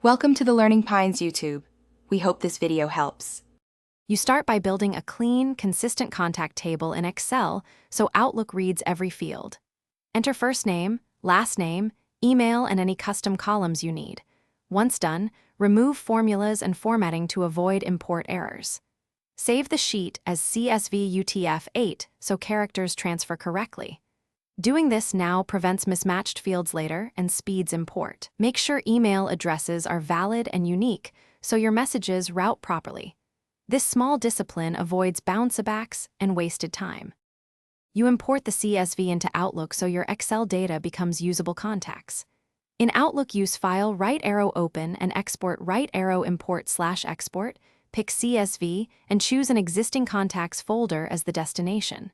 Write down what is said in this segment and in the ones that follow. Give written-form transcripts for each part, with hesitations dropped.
Welcome to the Learning Pines YouTube. We hope this video helps. You start by building a clean, consistent contact table in Excel so Outlook reads every field. Enter first name, last name, email, and any custom columns you need. Once done, remove formulas and formatting to avoid import errors. Save the sheet as CSV UTF-8 so characters transfer correctly. Doing this now prevents mismatched fields later and speeds import. Make sure email addresses are valid and unique so your messages route properly. This small discipline avoids bounce-backs and wasted time. You import the CSV into Outlook so your Excel data becomes usable contacts. In Outlook, use File right arrow open and export right arrow import/export, pick CSV, and choose an existing contacts folder as the destination.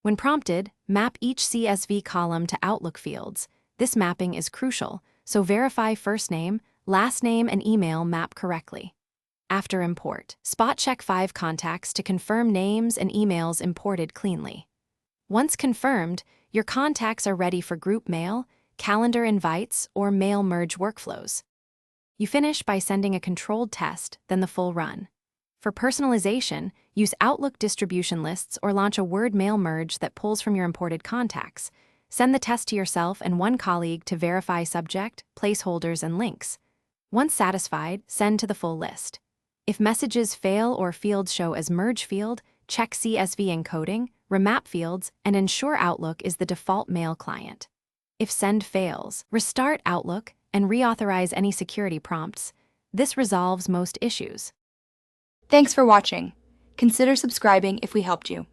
When prompted, map each CSV column to Outlook fields. This mapping is crucial, so verify first name, last name, and email map correctly. After import, spot check 5 contacts to confirm names and emails imported cleanly. Once confirmed, your contacts are ready for group mail, calendar invites, or mail merge workflows. You finish by sending a controlled test, then the full run. For personalization, use Outlook distribution lists or launch a Word mail merge that pulls from your imported contacts. Send the test to yourself and one colleague to verify subject, placeholders, and links. Once satisfied, send to the full list. If messages fail or fields show as merge field, check CSV encoding, remap fields, and ensure Outlook is the default mail client. If send fails, restart Outlook and reauthorize any security prompts. This resolves most issues. Thanks for watching. Consider subscribing if we helped you.